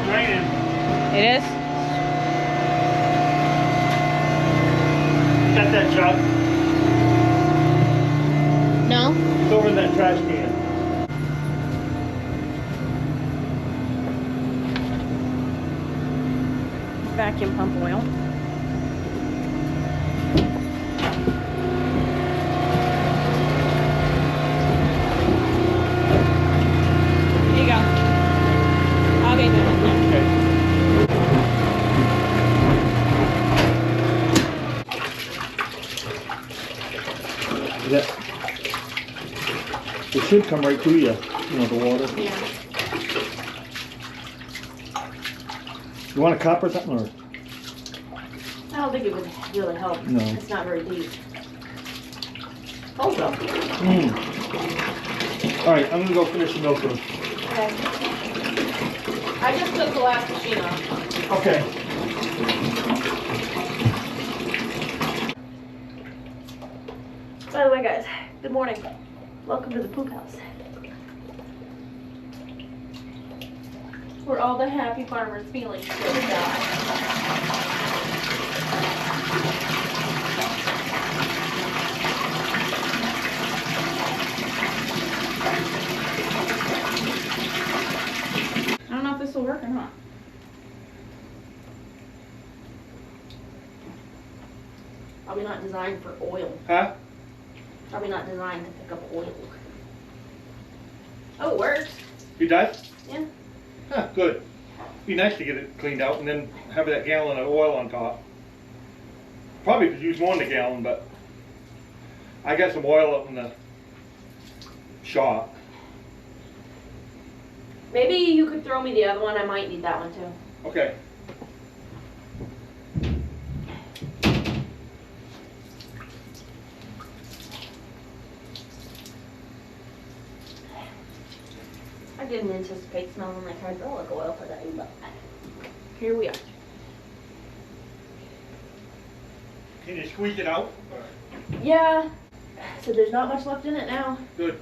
raining. It is? Got that jug? No? It's over in that trash can. Vacuum pump oil. Here you go. I'll be there. Okay. Is that? It should come right to you, you know, the water. Yeah. You want a cup or something? Or? I don't think it would really help. No. It's not very deep. Hold on. Alright, I'm gonna go finish the milk room. Okay. I just took the last machine off. Okay. By the way, guys, good morning. Welcome to the poop house. Where all the happy farmers' feelings go die. I don't know if this will work or not. Probably not designed for oil. Huh? Probably not designed to pick up oil. Oh, it works. You does? Yeah. Huh, good. Be nice to get it cleaned out and then have that gallon of oil on top. Probably could use more than a gallon, but I got some oil up in the shop. Maybe you could throw me the other one. I might need that one too. Okay. I didn't anticipate smelling like hydraulic oil today, but here we are. Can you squeeze it out? Yeah. So there's not much left in it now. Good.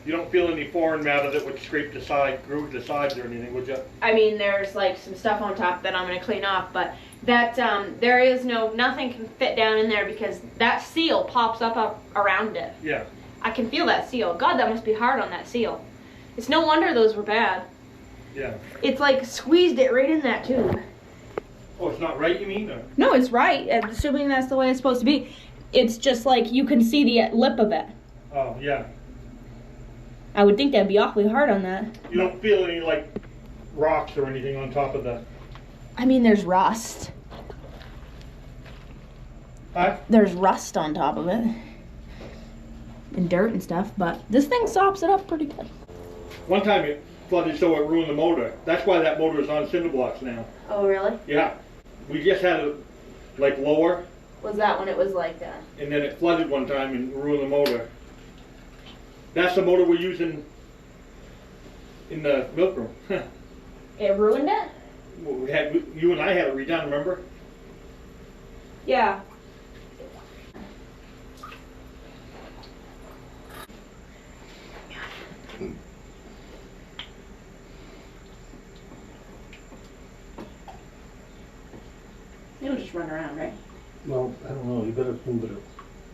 You don't feel any foreign matter that would scrape the side, groove the sides or anything, would you? I mean, there's like some stuff on top that I'm gonna clean off, but that there is nothing can fit down in there because that seal pops up around it. Yeah. I can feel that seal. God, that must be hard on that seal. It's no wonder those were bad. Yeah. It's like squeezed it right in that tube. Oh, it's not right, you mean? Or? No, it's right. Assuming that's the way it's supposed to be. It's just like you can see the lip of it. Oh, yeah. I would think that'd be awfully hard on that. You don't feel any, like, rocks or anything on top of the... I mean, there's rust. Huh? There's rust on top of it. And dirt and stuff, but this thing sops it up pretty good. One time it flooded so it ruined the motor. That's why that motor is on cinder blocks now. Oh, really? Yeah. We just had it, like, lower, Was that when it was like that? and then it flooded one time and ruined the motor. That's the motor we're using in the milk room. It ruined it? You and I had it redone, remember? Yeah. It'll just run around, right? Well, I don't know. You better move it.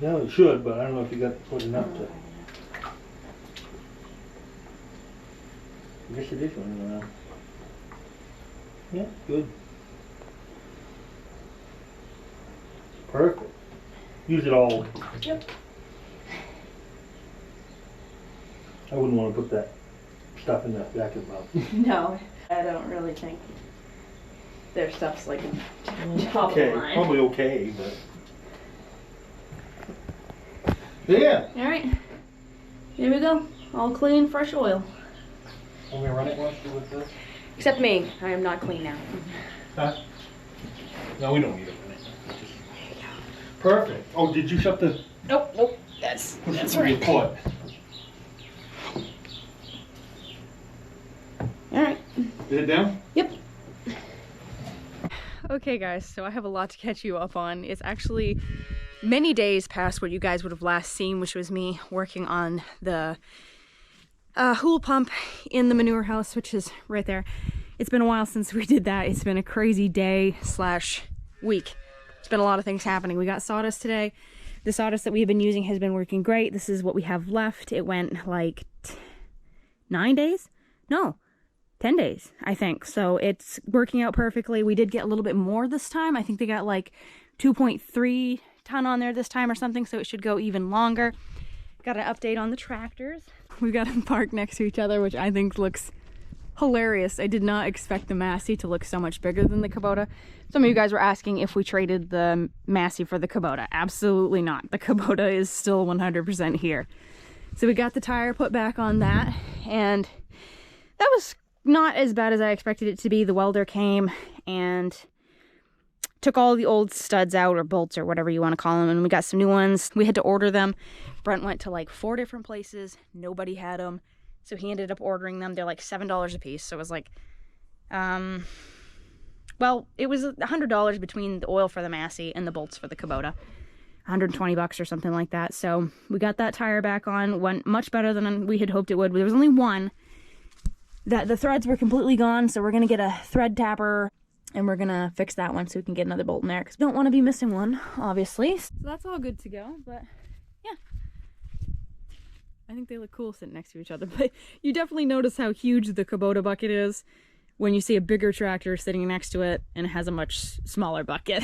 Yeah, you should, but I don't know if you got put enough to. I guess it is running around. Yeah, good. Perfect. Use it all. Yep. I wouldn't want to put that stuff in that vacuum pump. No, I don't really think their stuff's like top Okay, of the line. probably okay, but. Yeah. All right, here we go. All clean, fresh oil. Want me to run it once with this? Except me, I am not clean now. Huh? No, we don't need it. Perfect. Oh, did you shut the? Nope, nope. That's right. Put. All right. Is it down? Yep. Okay guys, so I have a lot to catch you up on. It's actually many days past what you guys would have last seen, which was me working on the Hool pump in the manure house, which is right there. It's been a while since we did that. It's been a crazy day / week. There's been a lot of things happening. We got sawdust today. The sawdust that we've been using has been working great. This is what we have left. It went like 9 days? No, 10 days, I think. So it's working out perfectly. We did get a little bit more this time. I think they got like 2.3 ton on there this time or something, so it should go even longer. Got an update on the tractors. We've got them parked next to each other, which I think looks hilarious. I did not expect the Massey to look so much bigger than the Kubota. Some of you guys were asking if we traded the Massey for the Kubota. Absolutely not. The Kubota is still 100% here. So we got the tire put back on that, and that was not as bad as I expected it to be. The welder came and took all the old studs out, or bolts, or whatever you want to call them, and we got some new ones. We had to order them. Brent went to like 4 different places. Nobody had them. So he ended up ordering them. They're like $7 a piece. So it was like, well, it was $100 between the oil for the Massey and the bolts for the Kubota. 120 bucks or something like that. So we got that tire back on. Went much better than we had hoped it would. There was only one that the threads were completely gone. So we're going to get a thread tapper and we're going to fix that one so we can get another bolt in there, because we don't want to be missing one, obviously. So that's all good to go, but yeah. I think they look cool sitting next to each other, but you definitely notice how huge the Kubota bucket is when you see a bigger tractor sitting next to it and it has a much smaller bucket.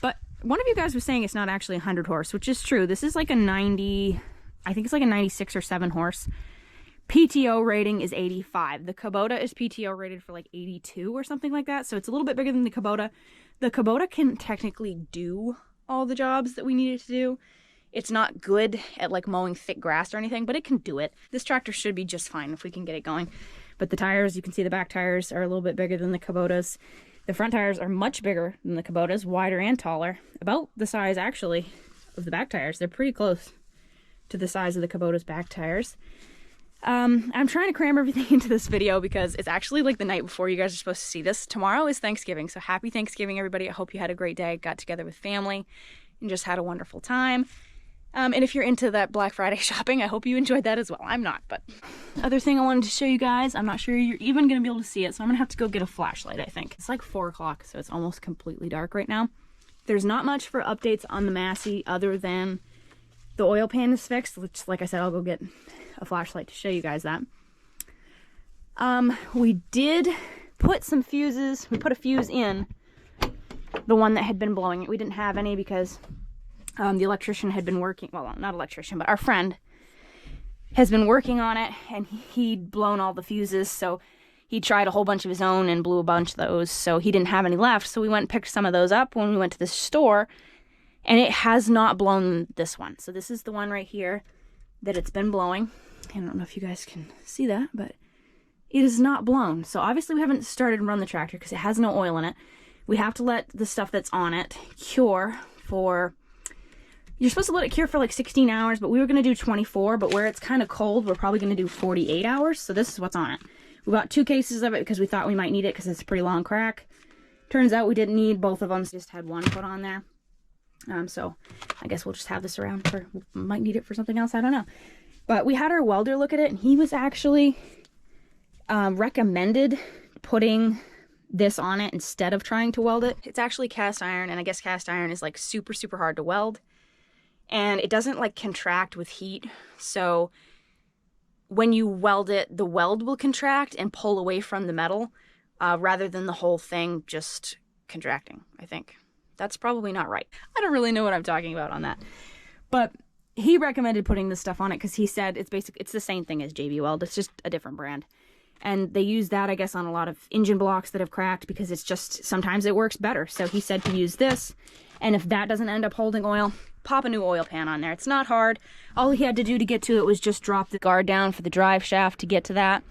But one of you guys was saying it's not actually 100 horse, which is true. This is like a 90, I think it's like a 96 or 7 horse. PTO rating is 85. The Kubota is PTO rated for like 82 or something like that, so it's a little bit bigger than the Kubota. The Kubota can technically do all the jobs that we need it to do. It's not good at like mowing thick grass or anything, but it can do it. This tractor should be just fine if we can get it going. But the tires, you can see the back tires are a little bit bigger than the Kubota's. The front tires are much bigger than the Kubota's, wider and taller. About the size, actually, of the back tires. They're pretty close to the size of the Kubota's back tires. I'm trying to cram everything into this video because it's actually like the night before you guys are supposed to see this. Tomorrow is Thanksgiving, so happy Thanksgiving, everybody. I hope you had a great day, got together with family, and just had a wonderful time. And if you're into that Black Friday shopping, I hope you enjoyed that as well. I'm not, but... Other thing I wanted to show you guys, I'm not sure you're even going to be able to see it, so I'm going to have to go get a flashlight, I think. It's like 4 o'clock, so it's almost completely dark right now. There's not much for updates on the Massey other than the oil pan is fixed, which, like I said, I'll go get a flashlight to show you guys that. We did put some fuses. We put a fuse in the one that had been blowing. We didn't have any because the electrician had been working, well, not electrician, but our friend has been working on it, and he'd blown all the fuses, so he tried a whole bunch of his own and blew a bunch of those, so he didn't have any left, so we went and picked some of those up when we went to the store, and it has not blown this one. So this is the one right here that it's been blowing. I don't know if you guys can see that, but it is not blown. So obviously we haven't started to run the tractor because it has no oil in it. We have to let the stuff that's on it cure for... You're supposed to let it cure for like 16 hours, but we were going to do 24, but where it's kind of cold, we're probably going to do 48 hours. So this is what's on it. We bought 2 cases of it because we thought we might need it because it's a pretty long crack. Turns out we didn't need both of them, just had one put on there. So I guess we'll just have this around for, might need it for something else, I don't know. But we had our welder look at it, and he was actually recommended putting this on it instead of trying to weld it. It's actually cast iron, and I guess cast iron is like super, super hard to weld. And it doesn't like contract with heat. So when you weld it, the weld will contract and pull away from the metal rather than the whole thing just contracting, I think. That's probably not right. I don't really know what I'm talking about on that. But he recommended putting this stuff on it because he said it's the same thing as JB Weld. It's just a different brand. And they use that, I guess, on a lot of engine blocks that have cracked because it's just, sometimes it works better. So he said to use this. And if that doesn't end up holding oil, pop a new oil pan on there. It's not hard. All he had to do to get to it was just drop the guard down for the drive shaft to get to that.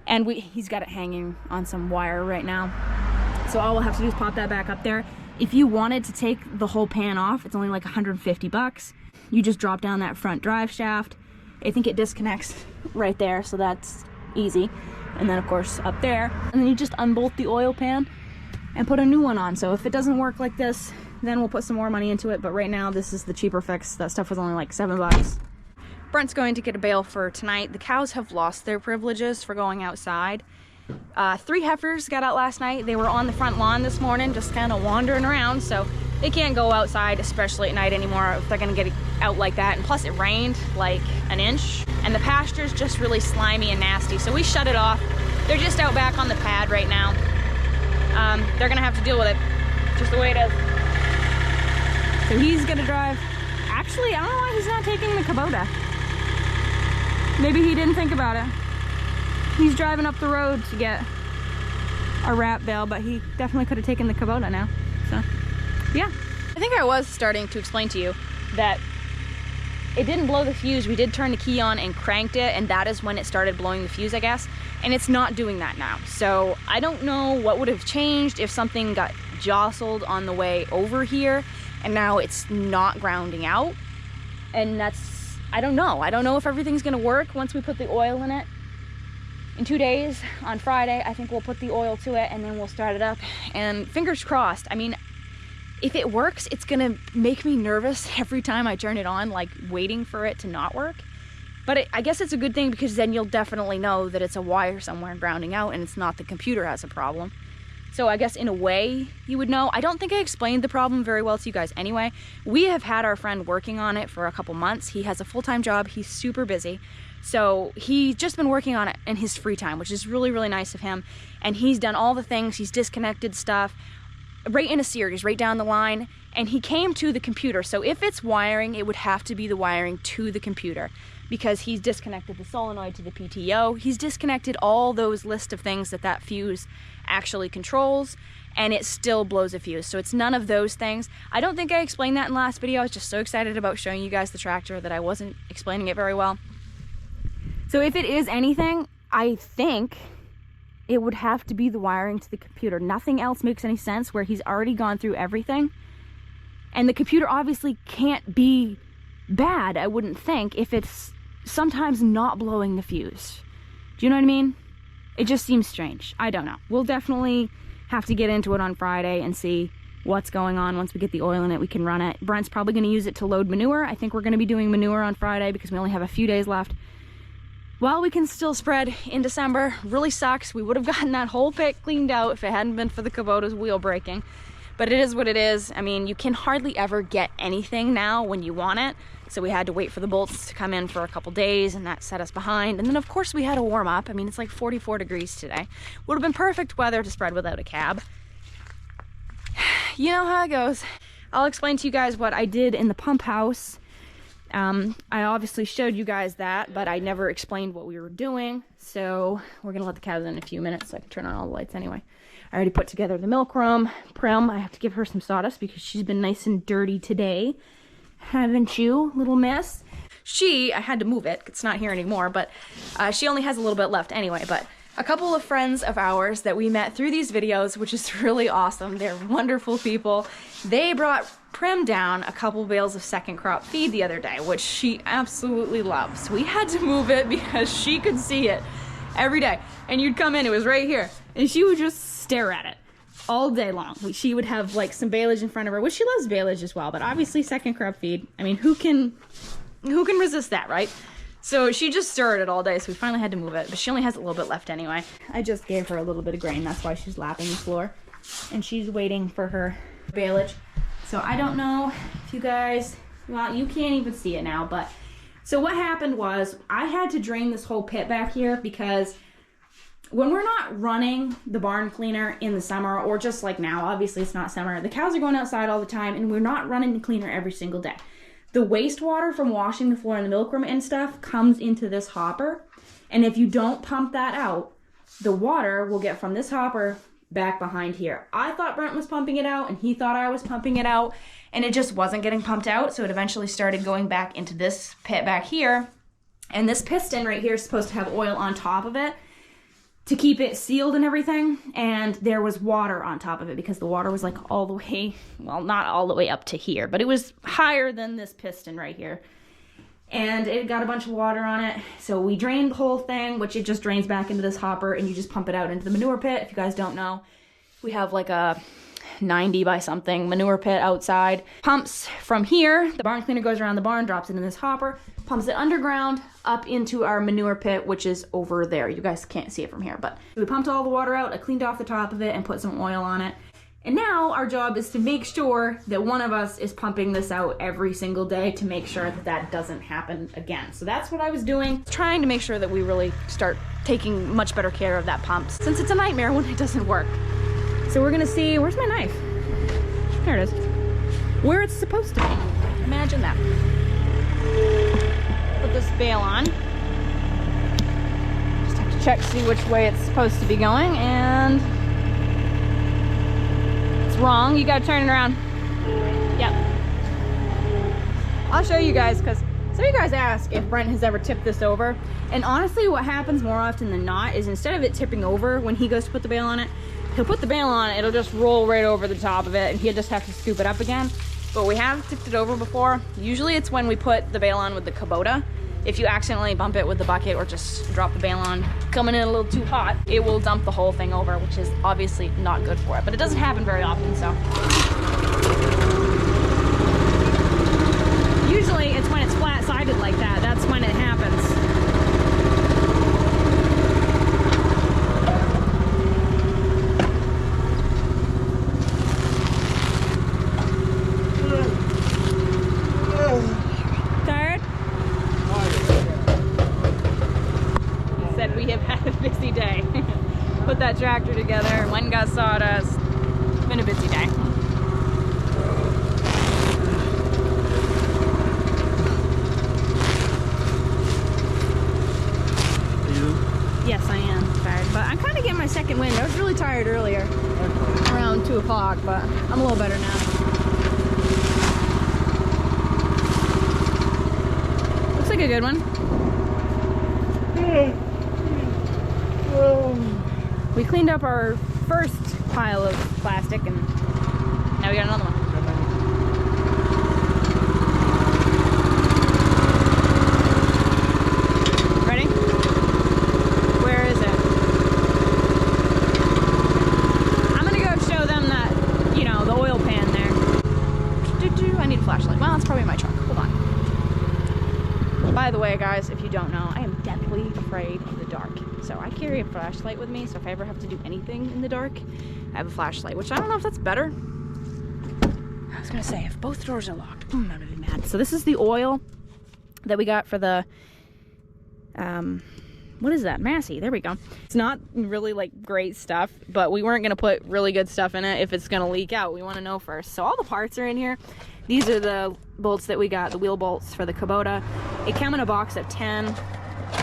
And he's got it hanging on some wire right now. So all we'll have to do is pop that back up there. If you wanted to take the whole pan off, it's only like 150 bucks. You just drop down that front drive shaft. I think it disconnects right there, so that's easy. And then of course up there, and then you just unbolt the oil pan and put a new one on. So if it doesn't work like this, then we'll put some more money into it. But right now, this is the cheaper fix. That stuff was only like 7 bucks. Brent's going to get a bale for tonight. The cows have lost their privileges for going outside. 3 heifers got out last night. They were on the front lawn this morning, just kind of wandering around, so they can't go outside, especially at night anymore, if they're gonna get out like that. And plus it rained like an inch, and the pasture's just really slimy and nasty, so we shut it off. They're just out back on the pad right now. They're gonna have to deal with it, just the way it is. So he's gonna drive. Actually, I don't know why he's not taking the Kubota. Maybe he didn't think about it. He's driving up the road to get a wrap bale, but he definitely could have taken the Kubota now. So, yeah. I think I was starting to explain to you that it didn't blow the fuse. We did turn the key on and cranked it, and that is when it started blowing the fuse, I guess. And it's not doing that now. So I don't know what would have changed if something got jostled on the way over here, and now it's not grounding out. And that's, I don't know. I don't know if everything's gonna work once we put the oil in it. In 2 days, on Friday, I think we'll put the oil to it and then we'll start it up. And fingers crossed. I mean, if it works, it's gonna make me nervous every time I turn it on, like waiting for it to not work. But I guess it's a good thing, because then you'll definitely know that it's a wire somewhere grounding out and it's not the computer has a problem. So I guess in a way you would know. I don't think I explained the problem very well to you guys anyway. We have had our friend working on it for a couple months. He has a full-time job. He's super busy. So he's just been working on it in his free time, which is really, really nice of him. And he's done all the things. He's disconnected stuff right in a series, right down the line. And he came to the computer. So if it's wiring, it would have to be the wiring to the computer, because he's disconnected the solenoid to the PTO. He's disconnected all those list of things that that fuse actually controls, and it still blows a fuse. So it's none of those things. I don't think I explained that in the last video. I was just so excited about showing you guys the tractor that I wasn't explaining it very well. So if it is anything, I think it would have to be the wiring to the computer. Nothing else makes any sense where he's already gone through everything. And the computer obviously can't be bad, I wouldn't think, if it's sometimes not blowing the fuse. Do you know what I mean? It just seems strange. I don't know. We'll definitely have to get into it on Friday and see what's going on. Once we get the oil in it, we can run it. Brent's probably going to use it to load manure. I think we're going to be doing manure on Friday because we only have a few days left. Well, we can still spread in December. Really sucks. We would have gotten that whole pit cleaned out if it hadn't been for the Kubota's wheel breaking. But it is what it is. I mean, you can hardly ever get anything now when you want it. So we had to wait for the bolts to come in for a couple days, and that set us behind. And then of course we had to warm up. I mean, it's like 44 degrees today. Would have been perfect weather to spread without a cab. You know how it goes. I'll explain to you guys what I did in the pump house. I obviously showed you guys that, but I never explained what we were doing. So we're gonna let the cows in a few minutes so I can turn on all the lights anyway. I already put together the milk room. Prim, I have to give her some sawdust because she's been nice and dirty today. Haven't you, little miss? I had to move it. It's not here anymore, but she only has a little bit left anyway. But a couple of friends of ours that we met through these videos, which is really awesome. They're wonderful people. They brought Prim down a couple bales of second crop feed the other day, which she absolutely loves. We had to move it because she could see it every day. And you'd come in, it was right here, and she would just stare at it all day long. She would have like some baleage in front of her, which she loves baleage as well, but obviously second crop feed, I mean, who can resist that, right? So she just stirred it all day, so we finally had to move it, but she only has a little bit left anyway. I just gave her a little bit of grain, that's why she's lapping the floor, and she's waiting for her baleage. So I don't know if you guys, well, you can't even see it now, but so what happened was I had to drain this whole pit back here because when we're not running the barn cleaner in the summer, or just like now, obviously it's not summer, the cows are going outside all the time and we're not running the cleaner every single day. The wastewater from washing the floor in the milk room and stuff comes into this hopper. And if you don't pump that out, the water will get from this hopper back behind here. I thought Brent was pumping it out and he thought I was pumping it out, and it just wasn't getting pumped out. So it eventually started going back into this pit back here. And this piston right here is supposed to have oil on top of it to keep it sealed and everything, and there was water on top of it because the water was like all the way, well, not all the way up to here, but it was higher than this piston right here, and it got a bunch of water on it. So we drained the whole thing, which it just drains back into this hopper, and you just pump it out into the manure pit. If you guys don't know, we have like a 90 by something manure pit outside. Pumps from here, the barn cleaner goes around the barn, drops it in this hopper, pumps it underground up into our manure pit, which is over there. You guys can't see it from here, but we pumped all the water out, I cleaned off the top of it and put some oil on it. And now our job is to make sure that one of us is pumping this out every single day to make sure that that doesn't happen again. So that's what I was doing, trying to make sure that we really start taking much better care of that pump, since it's a nightmare when it doesn't work. So we're gonna see, where's my knife? There it is. Where it's supposed to be. Imagine that. Put this bail on. Just have to check to see which way it's supposed to be going, and wrong. You gotta turn it around. Yep. I'll show you guys, because some of you guys ask if Brent has ever tipped this over. And honestly, what happens more often than not is instead of it tipping over when he goes to put the bail on it, he'll put the bail on it, it'll just roll right over the top of it and he'll just have to scoop it up again. But we have tipped it over before. Usually it's when we put the bail on with the Kubota. If you accidentally bump it with the bucket or just drop the bail on coming in a little too hot, it will dump the whole thing over, which is obviously not good for it. But it doesn't happen very often, so. Usually it's when it's flat-sided like that, that's when it happens. Put that tractor together, went and got sawdust. It's been a busy day. Yes, I am tired, but I'm kind of getting my second wind. I was really tired earlier, around 2 o'clock, but I'm a little better now. Looks like a good one. We cleaned up our first pile of plastic and now we got another one. Ready? Where is it? I'm gonna go show them that, you know, the oil pan there. I need a flashlight. Well, it's probably in my truck. Hold on. By the way, guys, if you don't know, I am deathly afraid of the dark. So I carry a flashlight with me, so if I ever have to do anything in the dark, I have a flashlight, which I don't know if that's better. I was gonna say, if both doors are locked, I'm gonna be mad. So this is the oil that we got for the, what is that? Massey, there we go. It's not really like great stuff, but we weren't gonna put really good stuff in it if it's gonna leak out. We wanna know first. So all the parts are in here. These are the bolts that we got, the wheel bolts for the Kubota. It came in a box of 10.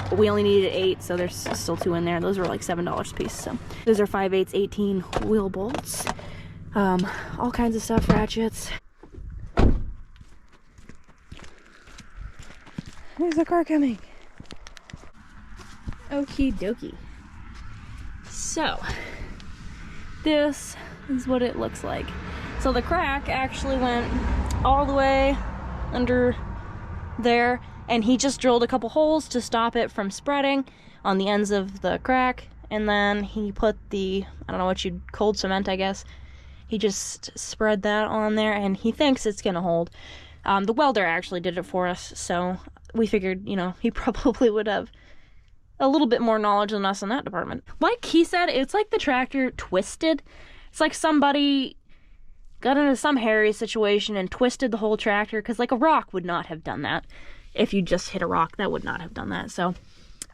But we only needed 8, so there's still 2 in there. Those were like $7 a piece. So those are 5/8 18 wheel bolts. All kinds of stuff, ratchets. There's the car coming. Okie dokie. So this is what it looks like. So the crack actually went all the way under there, and he just drilled a couple holes to stop it from spreading on the ends of the crack, and then he put the, I don't know what you'd, cold cement, I guess. He just spread that on there, and he thinks it's gonna hold. The welder actually did it for us, so we figured, you know, he probably would have a little bit more knowledge than us in that department. Like he said, it's like the tractor twisted. It's like somebody got into some hairy situation and twisted the whole tractor, because like a rock would not have done that. If you just hit a rock, that would not have done that. So,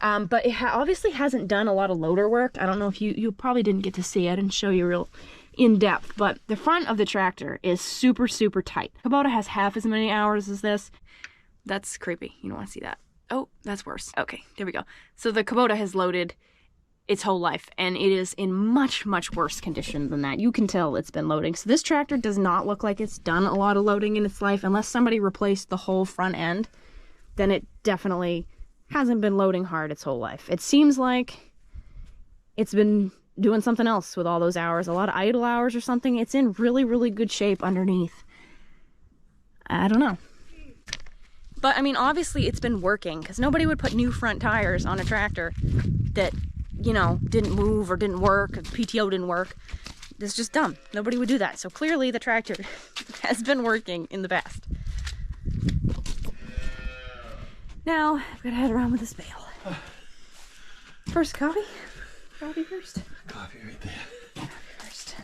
but it obviously hasn't done a lot of loader work. I don't know if you probably didn't get to see it. I didn't show you real in depth, but the front of the tractor is super, super tight. Kubota has half as many hours as this. That's creepy. You don't want to see that. Oh, that's worse. Okay, there we go. So the Kubota has loaded its whole life, and it is in much, much worse condition than that. You can tell it's been loading. So this tractor does not look like it's done a lot of loading in its life. Unless somebody replaced the whole front end, then it definitely hasn't been loading hard its whole life. It seems like it's been doing something else with all those hours, a lot of idle hours or something. It's in really, really good shape underneath. I don't know. But I mean, obviously it's been working, because nobody would put new front tires on a tractor that, you know, didn't move or didn't work, or PTO didn't work. It's just dumb. Nobody would do that. So clearly the tractor has been working in the past. Now I've got to head around with this bale. First coffee? Coffee first? Coffee right there. Coffee first.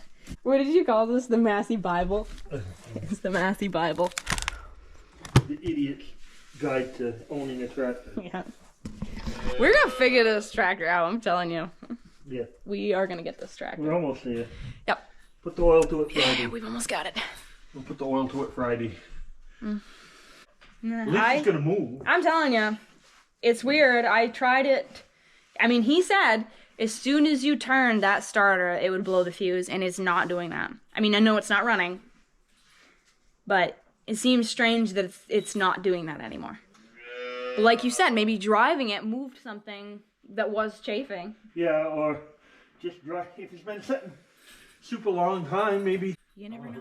What did you call this? The Massey Bible? It's the Massey Bible. The idiot's guide to owning a tractor. Yeah. We're gonna figure this tractor out, I'm telling you. Yeah. We are gonna get this tractor. We're almost there. Yep. Put the oil to it Friday. We've almost got it. We'll put the oil to it Friday. Mm. At least it's gonna move. I'm telling you, it's weird. I tried it. I mean, he said as soon as you turn that starter, it would blow the fuse, and it's not doing that. I mean, I know it's not running, but it seems strange that it's not doing that anymore. But like you said, maybe driving it moved something that was chafing. Yeah, or just dry. If it's been sitting super long time, maybe. You never know.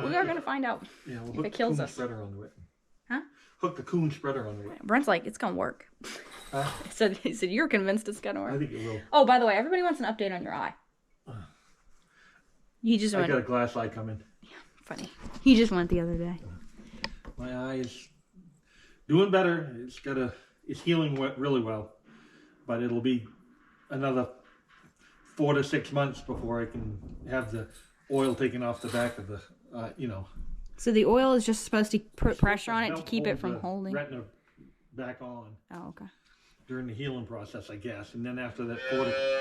We are gonna find out. Yeah, we'll if it kills us. Spreader onto it. Huh? Hook the coon spreader onto it. Brent's like, it's gonna work. He said, you're convinced it's gonna work. I think it will. Oh, by the way, everybody wants an update on your eye. You just I went. got a glass eye coming. Yeah, funny. He just went the other day. My eye is doing better. It's healing really well, but it'll be another 4 to 6 months before I can have the oil taken off the back of the, So the oil is just supposed to put pressure on it to keep it from holding? Retina back on. Oh, okay. During the healing process, I guess. And then after that,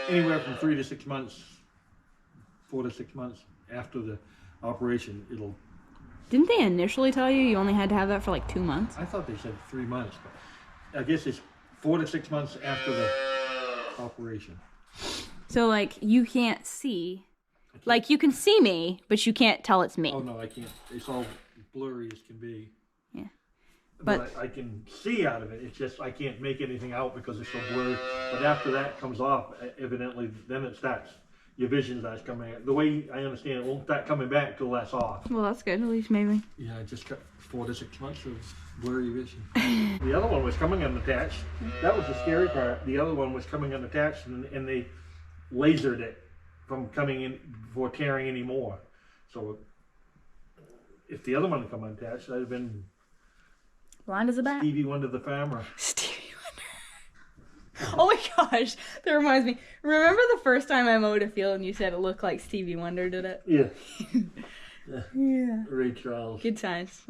anywhere from 3 to 6 months, 4 to 6 months after the operation, it'll... Didn't they initially tell you only had to have that for like 2 months? I thought they said 3 months, but I guess it's 4 to 6 months after the operation. So like you can't see, like you can see me, but you can't tell it's me. Oh no, I can't. It's all blurry as can be. Yeah. But I can see out of it. It's just I can't make anything out because it's so blurry. But after that comes off, evidently, then it starts. Your vision starts coming. The way I understand it, won't start coming back till that's off. Well, that's good. At least maybe. Yeah, I just got 4 to 6 months of blurry vision. The other one was coming unattached. That was the scary part. The other one was coming unattached, and they lasered it from coming in before tearing any more. So if the other one had come unattached, I'd have been blind as a bat. Stevie Wonder the farmer. Stevie Wonder. Oh my gosh, that reminds me. Remember the first time I mowed a field and you said it looked like Stevie Wonder did it? Yeah. Yeah. Ray Charles. Good times.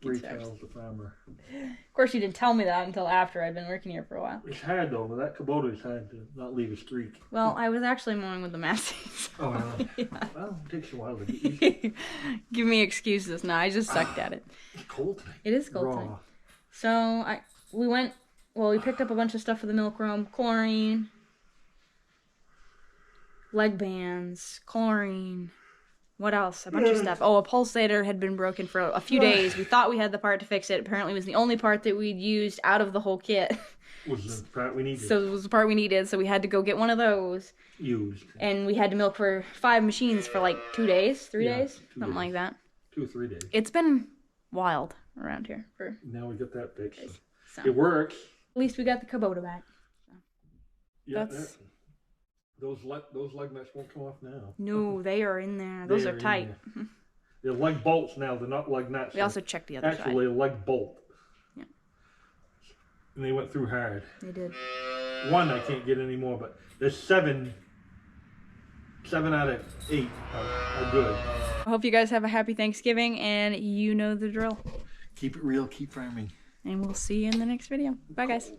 Ray Charles the farmer. Of course, you didn't tell me that until after I'd been working here for a while. It's hard though. With that Kubota, it's hard to not leave a streak. Well, I was actually mowing with the Masseys. Oh, really? Yeah. Well, it takes a while to get used to. Give me excuses. No, I just sucked at it. It's cold tonight. It is cold tonight. So we picked up a bunch of stuff for the milk room. Chlorine, leg bands, chlorine. What else? A bunch of stuff. Oh, a pulsator had been broken for a few days. We thought we had the part to fix it. Apparently it was the only part that we'd used out of the whole kit. Was the part we needed. So it was the part we needed, so we had to go get one of those. Used. And we had to milk for 5 machines for like 2 days, 3 days? Something like that. 2 or 3 days. It's been wild around here. Now we got that fixed. So. It works. At least we got the Kubota back. So. Yeah, those leg nuts won't come off now. No, they are in there. Those are tight. They're leg bolts now. They're not leg nuts. We also checked the other side. Actually, a leg bolt. Yeah. And they went through hard. They did. One I can't get anymore, but there's 7 out of 8 are good. I hope you guys have a happy Thanksgiving, and you know the drill. Keep it real, keep farming. And we'll see you in the next video. Bye, guys.